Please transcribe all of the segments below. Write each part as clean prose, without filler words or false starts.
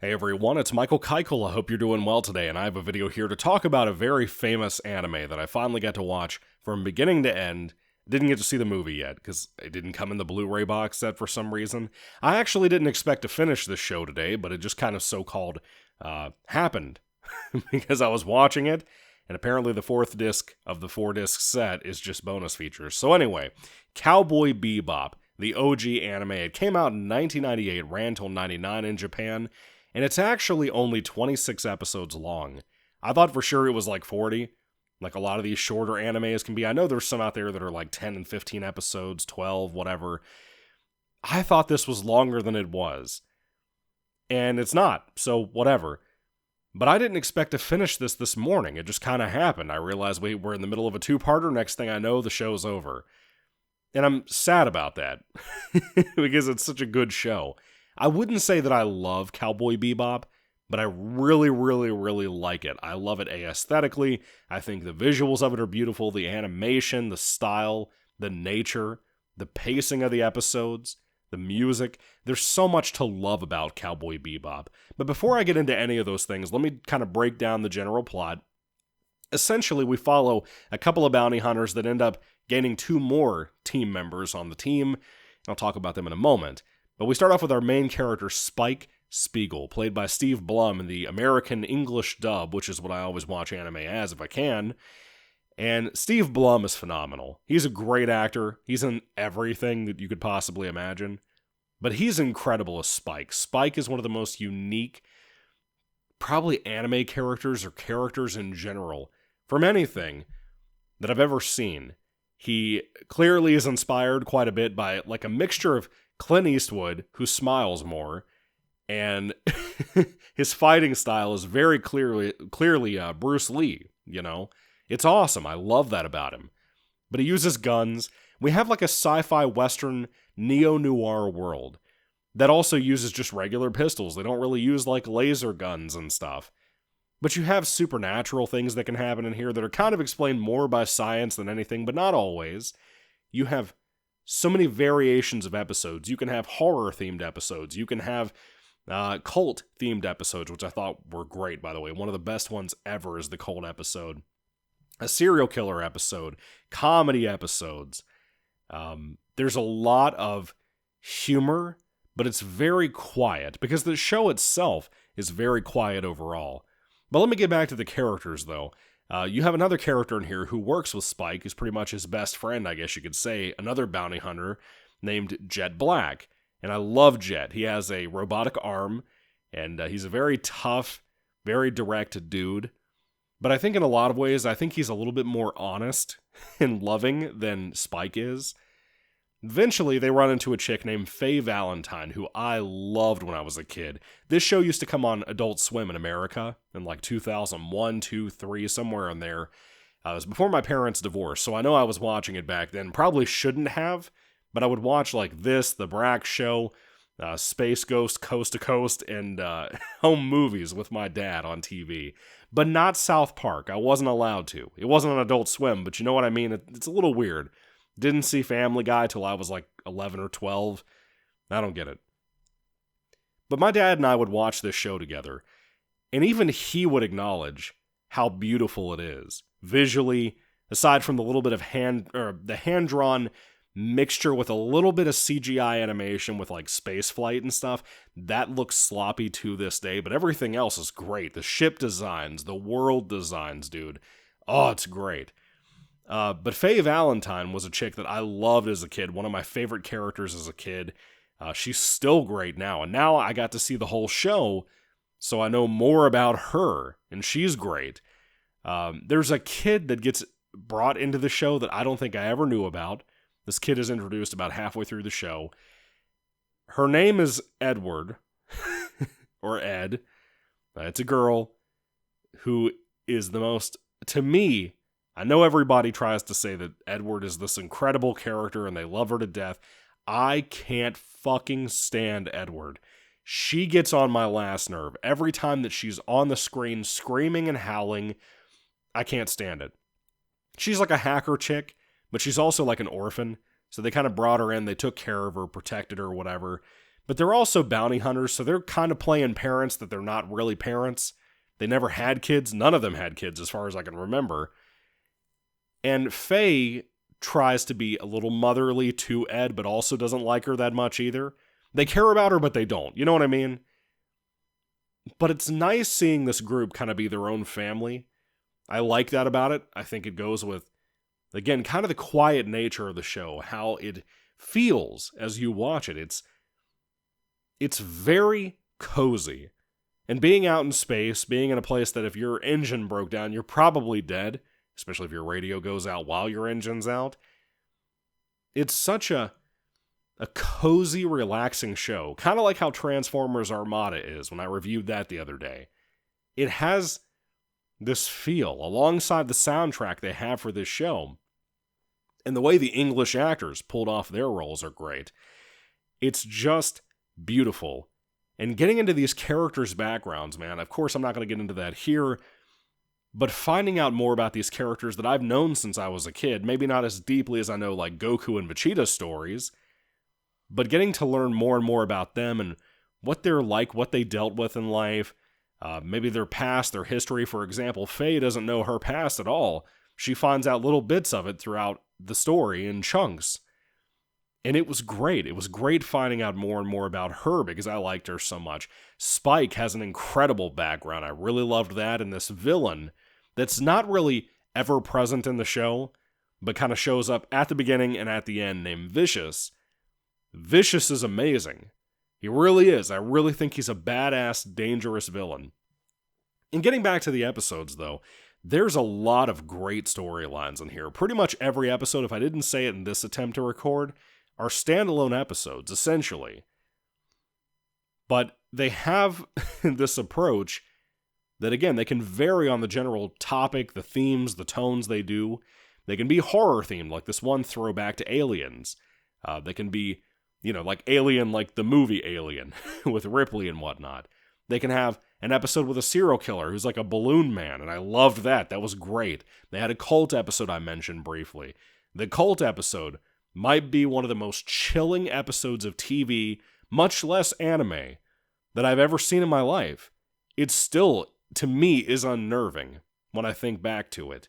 Hey everyone, it's Michael Kikle. I hope you're doing well today, and I have a video here to talk about a very famous anime that I finally got to watch from beginning to end. Didn't get to see the movie yet, because it didn't come in the Blu-ray box set for some reason. I actually didn't expect to finish this show today, but it just kind of so-called happened, because I was watching it, and apparently the fourth disc of the four-disc set is just bonus features. So anyway, Cowboy Bebop, the OG anime. It came out in 1998, ran till 99 in Japan, and it's actually only 26 episodes long. I thought for sure it was like 40, like a lot of these shorter animes can be. I know there's some out there that are like 10 and 15 episodes, 12, whatever. I thought this was longer than it was. And it's not, so whatever. But I didn't expect to finish this morning. It just kind of happened. I realized we're in the middle of a two-parter. Next thing I know, the show's over. And I'm sad about that, because it's such a good show. I wouldn't say that I love Cowboy Bebop, but I really, really, really like it. I love it aesthetically. I think the visuals of it are beautiful. The animation, the style, the nature, the pacing of the episodes, the music. There's so much to love about Cowboy Bebop. But before I get into any of those things, let me kind of break down the general plot. Essentially, we follow a couple of bounty hunters that end up gaining two more team members on the team. I'll talk about them in a moment. But we start off with our main character, Spike Spiegel, played by Steve Blum in the American English dub, which is what I always watch anime as if I can. And Steve Blum is phenomenal. He's a great actor. He's in everything that you could possibly imagine. But he's incredible as Spike. Spike is one of the most unique, probably anime characters or characters in general, from anything that I've ever seen. He clearly is inspired quite a bit by like a mixture of Clint Eastwood, who smiles more, and his fighting style is very clearly Bruce Lee, you know? It's awesome. I love that about him. But he uses guns. We have like a sci-fi western neo-noir world that also uses just regular pistols. They don't really use like laser guns and stuff. But you have supernatural things that can happen in here that are kind of explained more by science than anything, but not always. You have so many variations of episodes. You can have horror-themed episodes. You can have cult-themed episodes, which I thought were great, by the way. One of the best ones ever is the cult episode. A serial killer episode. Comedy episodes. There's a lot of humor, but it's very quiet, because the show itself is very quiet overall. But let me get back to the characters, though. You have another character in here who works with Spike, who's pretty much his best friend, I guess you could say, another bounty hunter named Jet Black. And I love Jet. He has a robotic arm, and he's a very tough, very direct dude. But I think in a lot of ways, I think he's a little bit more honest and loving than Spike is. Eventually, they run into a chick named Faye Valentine, who I loved when I was a kid. This show used to come on Adult Swim in America in like 2001, 2, 3, somewhere in there. It was before my parents' divorce, so I know I was watching it back then. Probably shouldn't have, but I would watch like this, The Brack Show, Space Ghost, Coast to Coast, and home movies with my dad on TV. But not South Park. I wasn't allowed to. It wasn't on Adult Swim, but you know what I mean? It's a little weird. Didn't see Family Guy till I was like 11 or 12. I don't get it. But my dad and I would watch this show together, and even he would acknowledge how beautiful it is. Visually, aside from the little bit of the hand-drawn mixture with a little bit of CGI animation with like space flight and stuff, that looks sloppy to this day, but everything else is great. The ship designs, the world designs, dude. Oh, it's great. But Faye Valentine was a chick that I loved as a kid, one of my favorite characters as a kid. She's still great now, and now I got to see the whole show, so I know more about her, and she's great. There's a kid that gets brought into the show that I don't think I ever knew about. This kid is introduced about halfway through the show. Her name is Edward, or Ed. It's a girl who is the most, to me, I know everybody tries to say that Edward is this incredible character and they love her to death. I can't fucking stand Edward. She gets on my last nerve. Every time that she's on the screen screaming and howling, I can't stand it. She's like a hacker chick, but she's also like an orphan. So they kind of brought her in, they took care of her, protected her, whatever. But they're also bounty hunters, so they're kind of playing parents that they're not really parents. They never had kids. None of them had kids as far as I can remember. And Faye tries to be a little motherly to Ed, but also doesn't like her that much either. They care about her, but they don't. You know what I mean? But it's nice seeing this group kind of be their own family. I like that about it. I think it goes with, again, kind of the quiet nature of the show, how it feels as you watch it. It's very cozy. And being out in space, being in a place that if your engine broke down, you're probably dead, especially if your radio goes out while your engine's out. It's such a cozy, relaxing show. Kind of like how Transformers Armada is when I reviewed that the other day. It has this feel alongside the soundtrack they have for this show. And the way the English actors pulled off their roles are great. It's just beautiful. And getting into these characters' backgrounds, man, of course I'm not going to get into that here, but finding out more about these characters that I've known since I was a kid, maybe not as deeply as I know like Goku and Vegeta's stories, but getting to learn more and more about them and what they're like, what they dealt with in life, maybe their past, their history. For example, Faye doesn't know her past at all. She finds out little bits of it throughout the story in chunks. And it was great. It was great finding out more and more about her because I liked her so much. Spike has an incredible background. I really loved that. And this villain that's not really ever present in the show, but kind of shows up at the beginning and at the end, named Vicious. Vicious is amazing. He really is. I really think he's a badass, dangerous villain. And getting back to the episodes, though, there's a lot of great storylines in here. Pretty much every episode, if I didn't say it in this attempt to record, are standalone episodes, essentially. But they have this approach that, again, they can vary on the general topic, the themes, the tones they do. They can be horror-themed, like this one throwback to Aliens. They can be, like Alien, like the movie Alien, with Ripley and whatnot. They can have an episode with a serial killer who's like a balloon man, and I loved that. That was great. They had a cult episode I mentioned briefly. The cult episode might be one of the most chilling episodes of TV, much less anime, that I've ever seen in my life. It still, to me, is unnerving when I think back to it.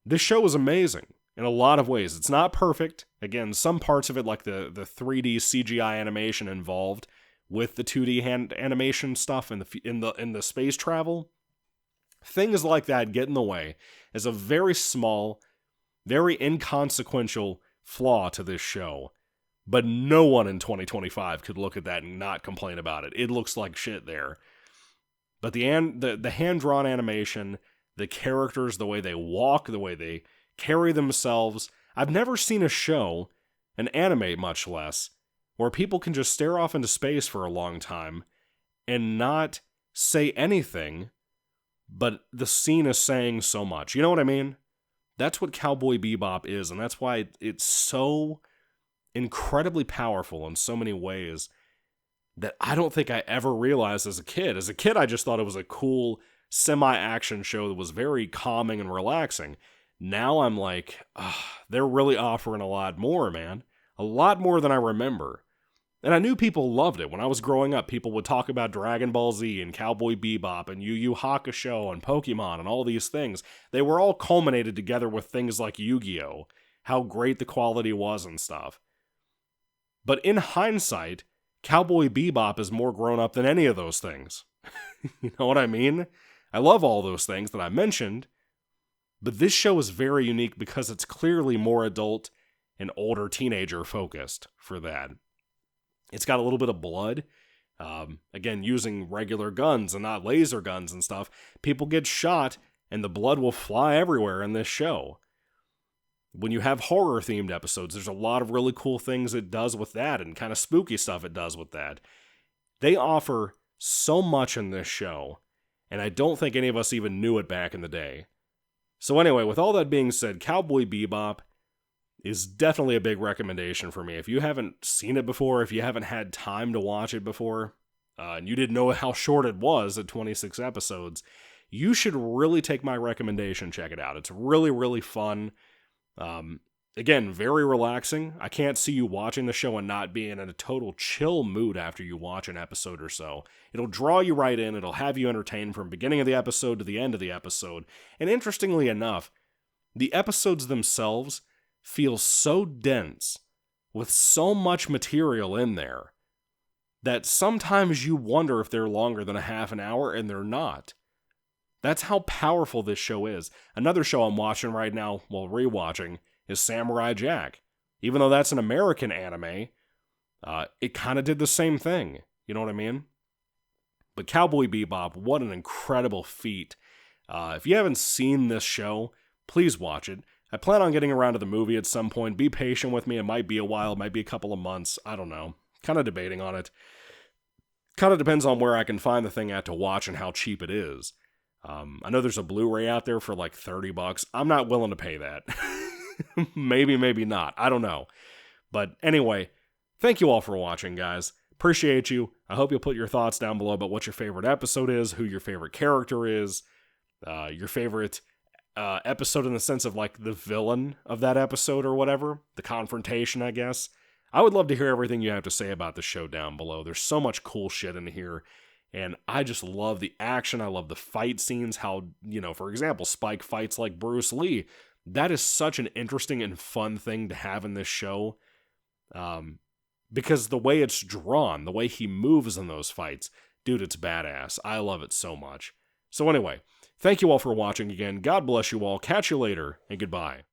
This show is amazing in a lot of ways. It's not perfect. Again, some parts of it, like the 3D CGI animation involved with the 2D animation stuff in the space travel, things like that get in the way as a very small, very inconsequential flaw to this show. But no one in 2025 could look at that and not complain about it. It looks like shit there. But the hand-drawn animation, the characters, the way they walk, the way they carry themselves. I've never seen a show, an anime much less, where people can just stare off into space for a long time and not say anything, but the scene is saying so much. You know what I mean? That's what Cowboy Bebop is, and that's why it's so incredibly powerful in so many ways that I don't think I ever realized as a kid. As a kid, I just thought it was a cool semi-action show that was very calming and relaxing. Now I'm like, they're really offering a lot more, man. A lot more than I remember. And I knew people loved it. When I was growing up, people would talk about Dragon Ball Z and Cowboy Bebop and Yu Yu Hakusho and Pokemon and all these things. They were all culminated together with things like Yu-Gi-Oh! How great the quality was and stuff. But in hindsight, Cowboy Bebop is more grown up than any of those things. You know what I mean? I love all those things that I mentioned, but this show is very unique because it's clearly more adult and older teenager focused for that. It's got a little bit of blood. Again, using regular guns and not laser guns and stuff. People get shot and the blood will fly everywhere in this show. When you have horror-themed episodes, there's a lot of really cool things it does with that and kind of spooky stuff it does with that. They offer so much in this show, and I don't think any of us even knew it back in the day. So anyway, with all that being said, Cowboy Bebop is definitely a big recommendation for me. If you haven't seen it before, if you haven't had time to watch it before, and you didn't know how short it was at 26 episodes, you should really take my recommendation, check it out. It's really, really fun. Again, very relaxing. I can't see you watching the show and not being in a total chill mood after you watch an episode or so. It'll draw you right in, it'll have you entertained from beginning of the episode to the end of the episode. And interestingly enough, the episodes themselves feel so dense, with so much material in there, that sometimes you wonder if they're longer than a half an hour, and they're not. That's how powerful this show is. Another show I'm watching right now, well, rewatching, is Samurai Jack. Even though that's an American anime, it kind of did the same thing. You know what I mean? But Cowboy Bebop, what an incredible feat. If you haven't seen this show, please watch it. I plan on getting around to the movie at some point. Be patient with me. It might be a while. It might be a couple of months. I don't know. Kind of debating on it. Kind of depends on where I can find the thing at to watch and how cheap it is. I know there's a Blu-ray out there for like $30. I'm not willing to pay that. Maybe, maybe not. I don't know. But anyway, thank you all for watching, guys. Appreciate you. I hope you'll put your thoughts down below about what your favorite episode is, who your favorite character is, your favorite episode in the sense of like the villain of that episode or whatever. The confrontation, I guess. I would love to hear everything you have to say about the show down below. There's so much cool shit in here. And I just love the action. I love the fight scenes. How, for example, Spike fights like Bruce Lee. That is such an interesting and fun thing to have in this show. Because the way it's drawn, the way he moves in those fights, dude, it's badass. I love it so much. So anyway, thank you all for watching again. God bless you all. Catch you later, and goodbye.